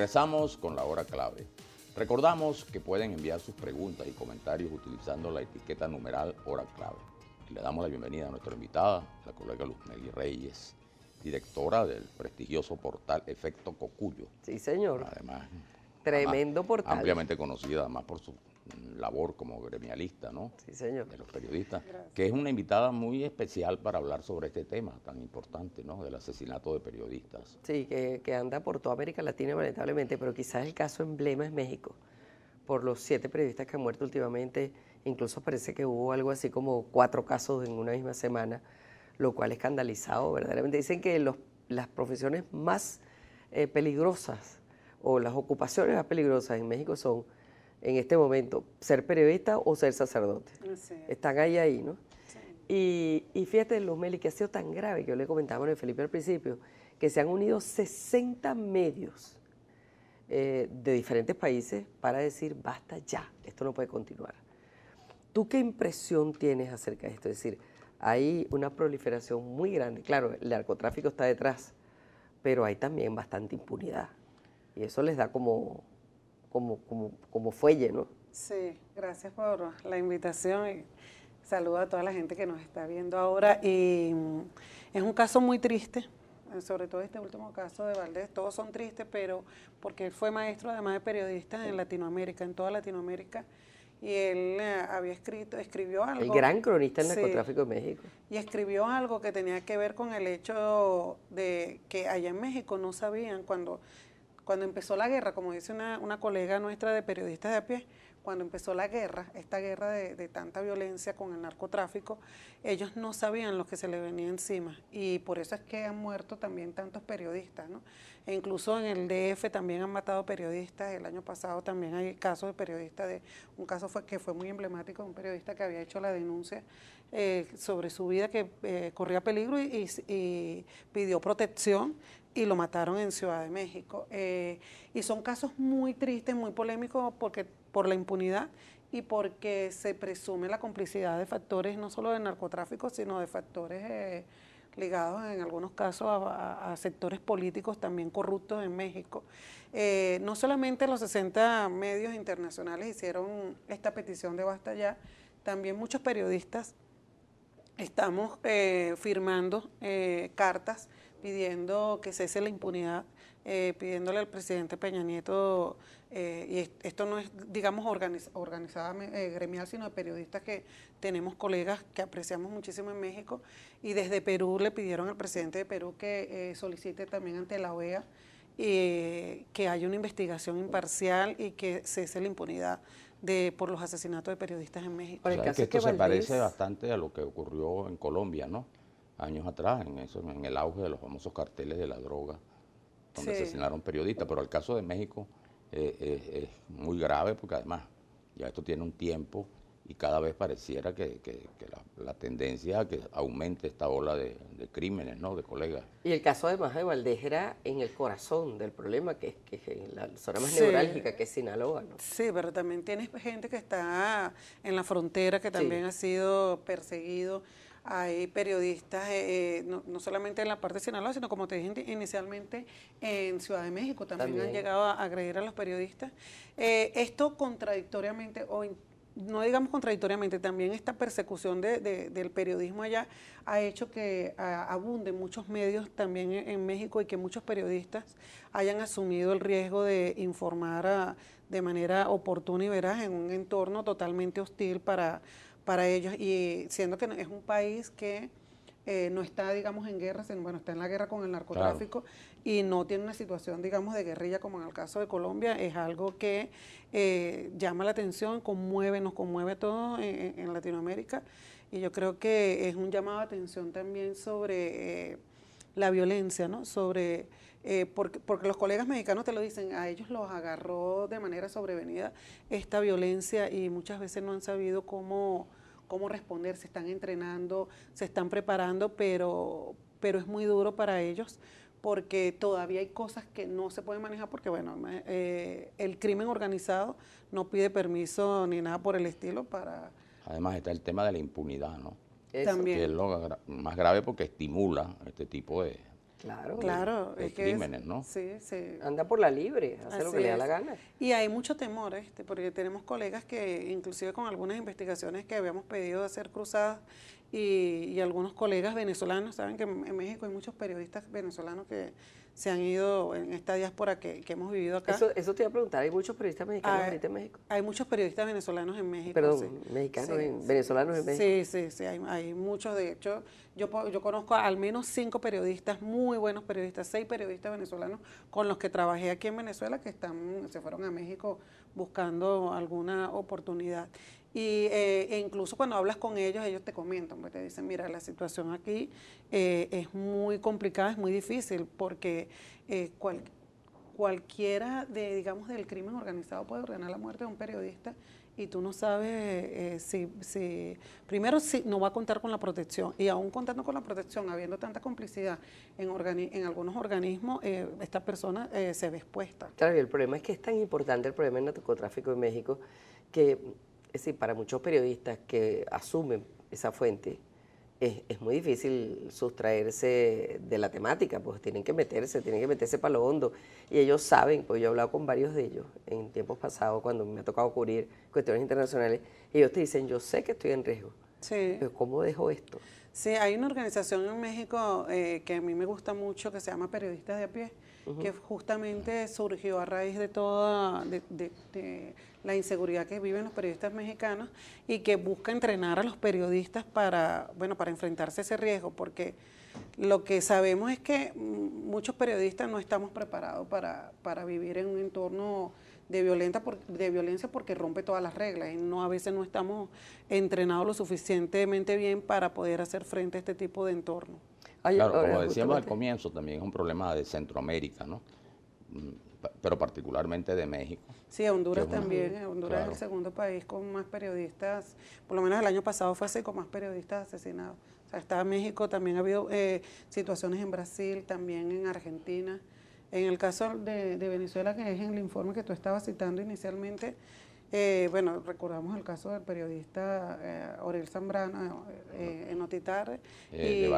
Regresamos con la hora clave. Recordamos que pueden enviar sus preguntas y comentarios utilizando la etiqueta numeral hora clave. Y le damos la bienvenida a nuestra invitada, la colega Luzmeli Reyes, directora del prestigioso portal Efecto Cocuyo. Sí, señor. Además, tremendo portal. Ampliamente conocida además por su labor como gremialista, ¿no? Sí, señor. De los periodistas. Gracias. Que es una invitada muy especial para hablar sobre este tema tan importante, ¿no? Del asesinato de periodistas. Sí, que anda por toda América Latina lamentablemente, pero quizás el caso emblema es México, por los 7 periodistas que han muerto últimamente. Incluso parece que hubo algo así como 4 casos en una misma semana, lo cual es escandalizado, verdaderamente. Dicen que las profesiones más peligrosas o las ocupaciones más peligrosas en México son, en este momento, ser periodista o ser sacerdote. Sí. Están ahí, ¿no? Sí. Y fíjate, Luzmeli, que ha sido tan grave, que yo le comentaba a Felipe al principio, que se han unido 60 medios de diferentes países para decir, basta ya, esto no puede continuar. ¿Tú qué impresión tienes acerca de esto? Es decir, hay una proliferación muy grande. Claro, el narcotráfico está detrás, pero hay también bastante impunidad. Y eso les da como fuelle, ¿no? Sí, gracias por la invitación y saludo a toda la gente que nos está viendo ahora. Y es un caso muy triste, sobre todo este último caso de Valdés. Todos son tristes, pero porque él fue maestro además de periodista en Latinoamérica, en toda Latinoamérica. Y él escribió algo. El gran cronista del Sí, narcotráfico de México. y escribió algo que tenía que ver con el hecho de que allá en México no sabían cuando empezó la guerra, como dice una colega nuestra de periodistas de a pie, cuando empezó la guerra, esta guerra de tanta violencia con el narcotráfico, ellos no sabían lo que se le venía encima y por eso es que han muerto también tantos periodistas, ¿no? E incluso en el DF también han matado periodistas. El año pasado también hay casos de periodistas, un caso que fue muy emblemático de un periodista que había hecho la denuncia sobre su vida, que corría peligro y pidió protección, y lo mataron en Ciudad de México. Y son casos muy tristes, muy polémicos, por la impunidad y porque se presume la complicidad de factores no solo de narcotráfico, sino de factores ligados en algunos casos a sectores políticos también corruptos en México. No solamente los 60 medios internacionales hicieron esta petición de basta ya, también muchos periodistas estamos firmando cartas pidiendo que cese la impunidad, pidiéndole al presidente Peña Nieto, y esto no es, digamos, organizada gremial, sino de periodistas que tenemos colegas que apreciamos muchísimo en México, y desde Perú le pidieron al presidente de Perú que solicite también ante la OEA que haya una investigación imparcial y que cese la impunidad por los asesinatos de periodistas en México. O sea, que esto se parece bastante a lo que ocurrió en Colombia, ¿no? Años atrás, en el auge de los famosos carteles de la droga, donde asesinaron periodistas, pero el caso de México es muy grave porque además ya esto tiene un tiempo y cada vez pareciera que la tendencia a que aumente esta ola de crímenes, ¿no? De colegas. Y el caso además de Valdés era en el corazón del problema, que es en la zona más neurálgica, que es Sinaloa, ¿no? Sí, pero también tienes gente que está en la frontera, que también ha sido perseguido. Hay periodistas, no solamente en la parte de Sinaloa, sino como te dije inicialmente, en Ciudad de México también han llegado a agredir a los periodistas. Esto contradictoriamente, no digamos contradictoriamente, también esta persecución del periodismo allá ha hecho que abunden muchos medios también en México y que muchos periodistas hayan asumido el riesgo de informar de manera oportuna y veraz en un entorno totalmente hostil para ellos, y siendo que es un país que no está, digamos, en guerra, sino, bueno, está en la guerra con el narcotráfico, claro, y no tiene una situación, digamos, de guerrilla como en el caso de Colombia. Es algo que llama la atención, nos conmueve a todos en Latinoamérica, y yo creo que es un llamado de atención también sobre la violencia, ¿no? Porque los colegas mexicanos te lo dicen, a ellos los agarró de manera sobrevenida esta violencia y muchas veces no han sabido cómo responder. Se están entrenando, se están preparando, pero es muy duro para ellos porque todavía hay cosas que no se pueden manejar porque, bueno, el crimen organizado no pide permiso ni nada por el estilo para... Además está el tema de la impunidad, ¿no? También. Que es lo más grave porque estimula este tipo de Claro. Claro, de es que crímenes, ¿no? sí, sí. Anda por la libre, hace lo Así que le da es. la gana. Y hay mucho temor, porque tenemos colegas que, inclusive con algunas investigaciones que habíamos pedido de hacer cruzadas, y algunos colegas venezolanos, saben que en México hay muchos periodistas venezolanos que se han ido en esta diáspora que hemos vivido acá. Eso te iba a preguntar, ¿hay muchos periodistas mexicanos ahorita en México? Hay muchos periodistas venezolanos en México. Perdón, sí. mexicanos, Sí, venezolanos en México. Sí, hay muchos. De hecho, yo conozco al menos 5 periodistas, muy buenos periodistas, 6 periodistas venezolanos con los que trabajé aquí en Venezuela que se fueron a México buscando alguna oportunidad. E incluso cuando hablas con ellos te comentan, pues te dicen, mira, la situación aquí es muy complicada, es muy difícil, porque cualquiera digamos, del crimen organizado puede ordenar la muerte de un periodista y tú no sabes primero si no va a contar con la protección, y aún contando con la protección, habiendo tanta complicidad en algunos organismos, esta persona se ve expuesta. Claro, y el problema es que es tan importante el problema del narcotráfico en México que, es decir, para muchos periodistas que asumen esa fuente, es muy difícil sustraerse de la temática, pues tienen que meterse para lo hondo. Y ellos saben, pues yo he hablado con varios de ellos en tiempos pasados, cuando me ha tocado cubrir cuestiones internacionales, y ellos te dicen, yo sé que estoy en riesgo, Sí. pero ¿cómo dejo esto? Sí, hay una organización en México que a mí me gusta mucho, que se llama Periodistas de a Pie, que justamente surgió a raíz de toda de la inseguridad que viven los periodistas mexicanos, y que busca entrenar a los periodistas para enfrentarse a ese riesgo, porque lo que sabemos es que muchos periodistas no estamos preparados para vivir en un entorno de violencia, porque rompe todas las reglas, y a veces no estamos entrenados lo suficientemente bien para poder hacer frente a este tipo de entorno. Claro, como decíamos al comienzo, también es un problema de Centroamérica, ¿no? Pero particularmente de México. Sí, Honduras también. Honduras es el segundo país con más periodistas, por lo menos el año pasado fue así, con más periodistas asesinados. O sea, está México, también ha habido situaciones en Brasil, también en Argentina. En el caso de Venezuela, que es en el informe que tú estabas citando inicialmente, recordamos el caso del periodista Oriel Zambrano en Notitar de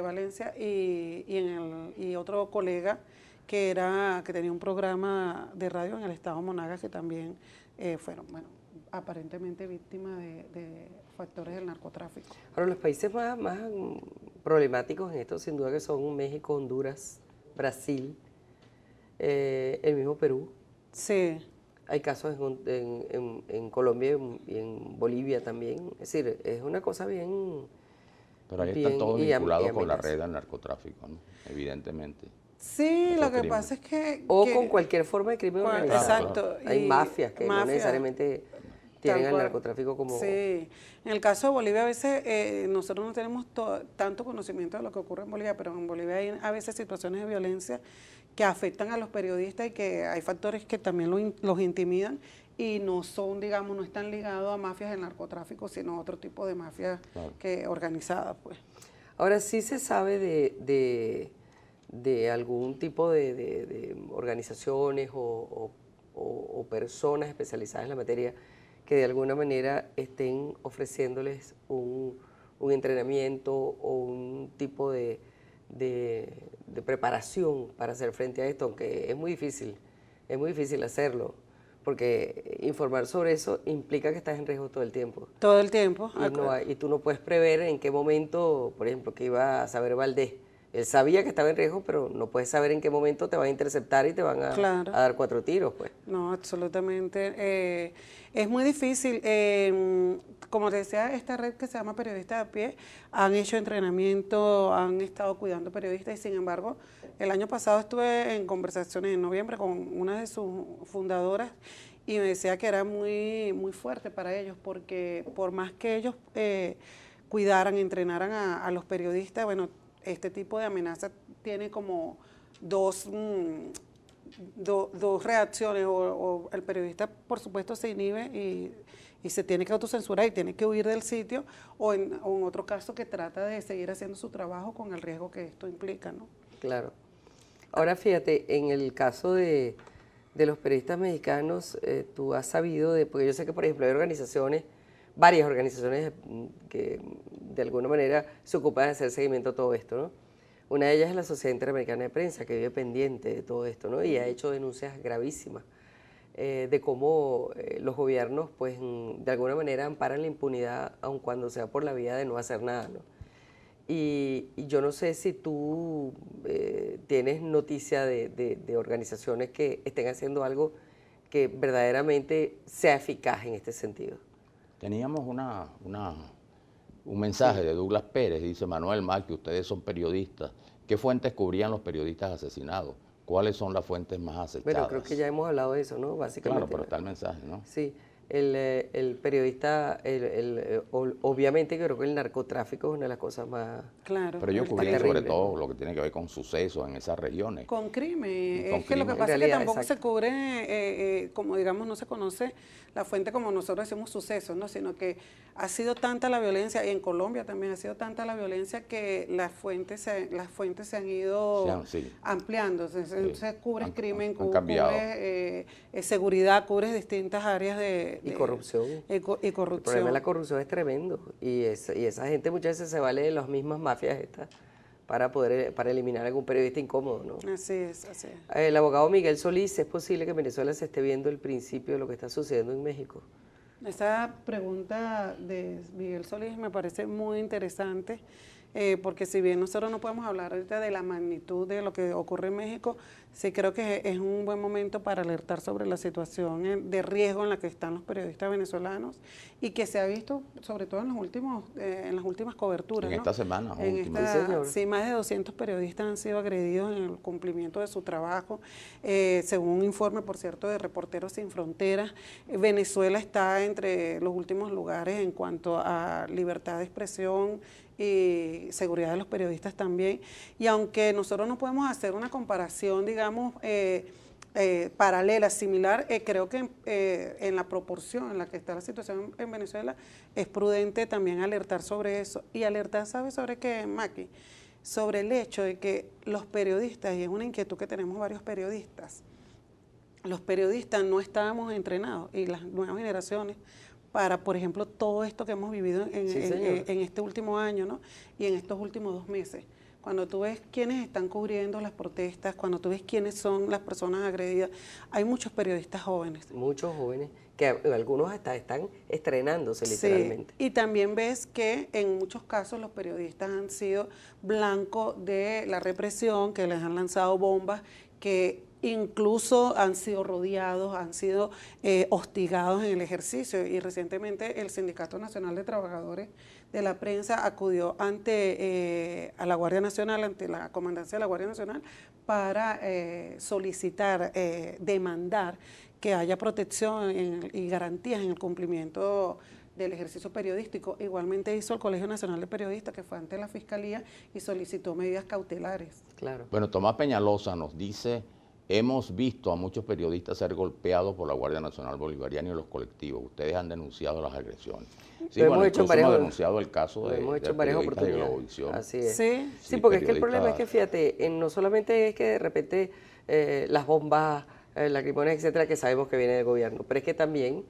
Valencia. Y otro colega que tenía un programa de radio en el estado Monagas, que también fueron, aparentemente víctimas de factores del narcotráfico. Ahora, los países más problemáticos en esto, sin duda, que son México, Honduras, Brasil, el mismo Perú. Sí. Hay casos en Colombia y en Bolivia también. Es decir, es una cosa bien... Pero ahí está todo vinculado con la red del narcotráfico, ¿no? Evidentemente. Sí, lo que pasa es que... con cualquier forma de crimen organizado. Exacto. Hay mafias que no necesariamente tienen el narcotráfico como... Sí. En el caso de Bolivia, a veces nosotros no tenemos tanto conocimiento de lo que ocurre en Bolivia, pero en Bolivia hay a veces situaciones de violencia que afectan a los periodistas, y que hay factores que también los intimidan, y no son, digamos, no están ligados a mafias del narcotráfico, sino a otro tipo de mafias organizadas, pues. Ahora, sí se sabe de algún tipo de organizaciones o personas especializadas en la materia que de alguna manera estén ofreciéndoles un entrenamiento o un tipo de preparación para hacer frente a esto, aunque es muy difícil hacerlo, porque informar sobre eso implica que estás en riesgo todo el tiempo. Todo el tiempo. Y tú no puedes prever en qué momento, por ejemplo, que iba a saber Valdés. Él sabía que estaba en riesgo, pero no puedes saber en qué momento te van a interceptar y te van a dar 4 tiros, pues. No, absolutamente. Es muy difícil. Como te decía, esta red que se llama Periodistas a Pie, han hecho entrenamiento, han estado cuidando periodistas, y sin embargo, el año pasado estuve en conversaciones en noviembre con una de sus fundadoras, y me decía que era muy, muy fuerte para ellos, porque por más que ellos cuidaran, entrenaran a los periodistas, este tipo de amenaza tiene como dos reacciones, o el periodista por supuesto se inhibe y se tiene que autocensurar y tiene que huir del sitio, o en otro caso que trata de seguir haciendo su trabajo con el riesgo que esto implica, ¿no? Claro. Ahora fíjate, en el caso de los periodistas mexicanos, tú has sabido porque yo sé que por ejemplo hay varias organizaciones que de alguna manera se ocupan de hacer seguimiento a todo esto, ¿no? Una de ellas es la Sociedad Interamericana de Prensa, que vive pendiente de todo esto, ¿no? Y ha hecho denuncias gravísimas de cómo los gobiernos, pues, de alguna manera amparan la impunidad, aun cuando sea por la vía de no hacer nada, ¿no? Y yo no sé si tú tienes noticia de organizaciones que estén haciendo algo que verdaderamente sea eficaz en este sentido. Teníamos un mensaje de Douglas Pérez, dice: Manuel Macchi, ustedes son periodistas. ¿Qué fuentes cubrían los periodistas asesinados? ¿Cuáles son las fuentes más acechadas? Bueno, creo que ya hemos hablado de eso, ¿no? Básicamente. Claro, pero está el mensaje, ¿no? Sí, el periodista, obviamente creo que el narcotráfico es una de las cosas más... Claro. Pero ellos cubrían terrible, sobre todo lo que tiene que ver con sucesos en esas regiones. Con crimen. Con Es que lo que crimen. pasa En es que realidad, tampoco exacto. se cubre, como digamos, no se conoce la fuente como nosotros decimos sucesos, ¿no? Sino que ha sido tanta la violencia, y en Colombia también ha sido tanta la violencia que las fuentes se han ido Sí. ampliando. Entonces cubres crimen, han cambiado. cubres seguridad, cubres distintas áreas Y corrupción. y El corrupción. problema de la corrupción es tremendo y esa gente muchas veces se vale de las mismas mafias estas para eliminar a algún periodista incómodo, ¿no? Así es, así es. El abogado Miguel Solís, ¿es posible que en Venezuela se esté viendo el principio de lo que está sucediendo en México? Esa pregunta de Miguel Solís me parece muy interesante, porque si bien nosotros no podemos hablar ahorita de la magnitud de lo que ocurre en México, sí creo que es un buen momento para alertar sobre la situación de riesgo en la que están los periodistas venezolanos y que se ha visto sobre todo en las últimas coberturas. En ¿no? esta semana. Sí, más de 200 periodistas han sido agredidos en el cumplimiento de su trabajo, según un informe, por cierto, de Reporteros Sin Fronteras. Venezuela está entre los últimos lugares en cuanto a libertad de expresión y seguridad de los periodistas también. Y aunque nosotros no podemos hacer una comparación, digamos, paralela, similar, creo que en la proporción en la que está la situación en Venezuela es prudente también alertar sobre eso. Y alertar, ¿sabes sobre qué, Macchi? Sobre el hecho de que los periodistas, y es una inquietud que tenemos varios periodistas, los periodistas no estábamos entrenados, y las nuevas generaciones, para, por ejemplo, todo esto que hemos vivido en este último año, ¿no? Y en estos últimos 2 meses. Cuando tú ves quiénes están cubriendo las protestas, cuando tú ves quiénes son las personas agredidas, hay muchos periodistas jóvenes. Muchos jóvenes, que algunos hasta están estrenándose literalmente. Sí, y también ves que en muchos casos los periodistas han sido blanco de la represión, que les han lanzado bombas, que incluso han sido rodeados, han sido hostigados en el ejercicio. Y recientemente el Sindicato Nacional de Trabajadores de la Prensa acudió ante a la Guardia Nacional, ante la Comandancia de la Guardia Nacional, para solicitar, demandar que haya protección y garantías en el cumplimiento del ejercicio periodístico. Igualmente hizo el Colegio Nacional de Periodistas, que fue ante la Fiscalía y solicitó medidas cautelares. Claro. Bueno, Tomás Peñalosa nos dice: hemos visto a muchos periodistas ser golpeados por la Guardia Nacional Bolivariana y los colectivos. Ustedes han denunciado las agresiones. Sí, bueno, incluso hemos denunciado el caso de periodistas de Globovisión. Así es. Sí, porque es que el problema es que, fíjate, no solamente es que de repente las bombas, lacrimógenas, etcétera, que sabemos que viene del gobierno, pero es que también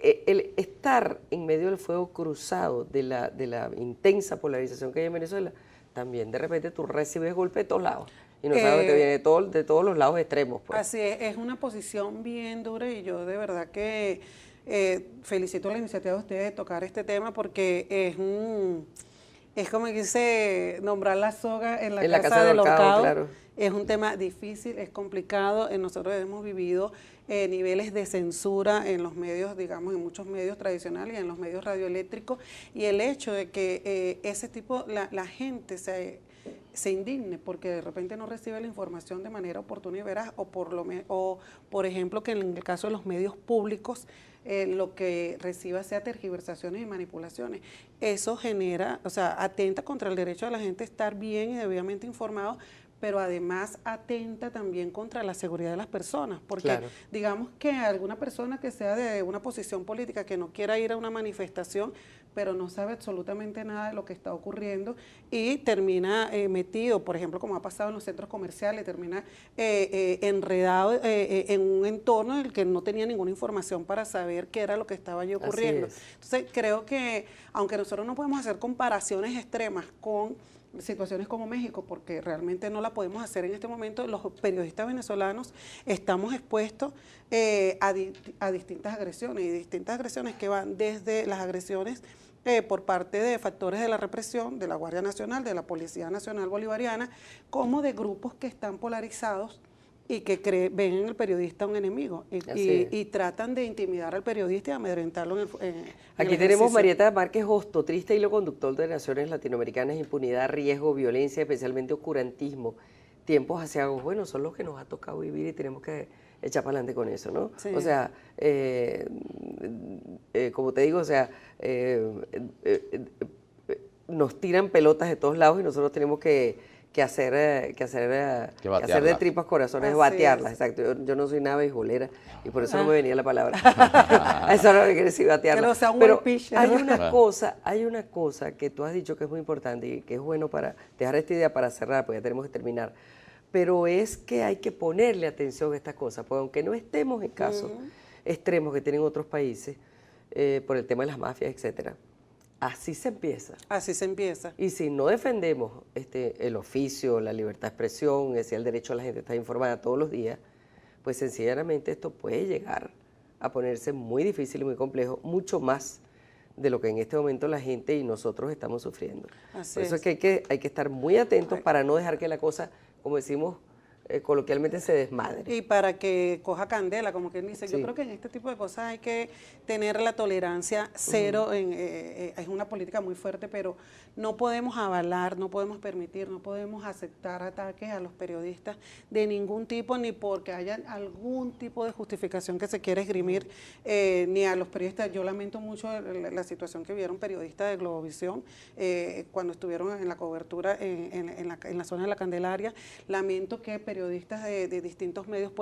el estar en medio del fuego cruzado de la intensa polarización que hay en Venezuela, también de repente tú recibes golpes de todos lados. Y no sabes que te viene de todos los lados extremos. Pues. Así es una posición bien dura, y yo de verdad que felicito la iniciativa de ustedes de tocar este tema, porque es como que dice nombrar la soga en la casa del ahorcado. Claro. Es un tema difícil, es complicado. Nosotros hemos vivido niveles de censura en los medios, digamos, en muchos medios tradicionales y en los medios radioeléctricos, y el hecho de que ese tipo, la gente se indigne porque de repente no recibe la información de manera oportuna y veraz, o por ejemplo que en el caso de los medios públicos lo que reciba sea tergiversaciones y manipulaciones. Eso genera, o sea, atenta contra el derecho de la gente a estar bien y debidamente informado, pero además atenta también contra la seguridad de las personas, porque digamos que alguna persona que sea de una posición política, que no quiera ir a una manifestación, pero no sabe absolutamente nada de lo que está ocurriendo, y termina metido, por ejemplo, como ha pasado en los centros comerciales, termina enredado en un entorno en el que no tenía ninguna información para saber qué era lo que estaba allí ocurriendo. Entonces creo que, aunque nosotros no podemos hacer comparaciones extremas con situaciones como México, porque realmente no la podemos hacer en este momento. Los periodistas venezolanos estamos expuestos a distintas agresiones, y distintas agresiones que van desde las agresiones por parte de factores de la represión, de la Guardia Nacional, de la Policía Nacional Bolivariana, como de grupos que están polarizados y que ven en el periodista un enemigo y tratan de intimidar al periodista y amedrentarlo Aquí tenemos Marieta Márquez Hosto, triste hilo conductor de Naciones Latinoamericanas: impunidad, riesgo, violencia, especialmente oscurantismo, tiempos aciagos. Bueno, son los que nos ha tocado vivir y tenemos que echar para adelante con eso, ¿no? Sí. O sea, como te digo, o sea, nos tiran pelotas de todos lados y nosotros tenemos que hacer de tripas corazones, batearlas, exacto. Yo no soy nada beisbolera y por eso no me venía la palabra. Eso no me quiere decir batearlas. Pero hay una cosa que tú has dicho que es muy importante y que es bueno para dejar esta idea para cerrar, porque ya tenemos que terminar. Pero es que hay que ponerle atención a estas cosas, porque aunque no estemos en casos extremos que tienen otros países, por el tema de las mafias, etcétera, así se empieza. Así se empieza. Y si no defendemos el oficio, la libertad de expresión, el derecho a la gente a estar informada todos los días, pues sencillamente esto puede llegar a ponerse muy difícil y muy complejo, mucho más de lo que en este momento la gente y nosotros estamos sufriendo. Por eso es que hay que estar muy atentos para no dejar que la cosa, como decimos coloquialmente, se desmadre. Y para que coja candela, como quien dice. Yo creo que en este tipo de cosas hay que tener la tolerancia cero. Es una política muy fuerte, pero no podemos avalar, no podemos permitir, no podemos aceptar ataques a los periodistas de ningún tipo, ni porque haya algún tipo de justificación que se quiera esgrimir, ni a los periodistas. Yo lamento mucho la situación que vieron periodistas de Globovisión cuando estuvieron en la cobertura en la zona de la Candelaria. Lamento que periodistas de distintos medios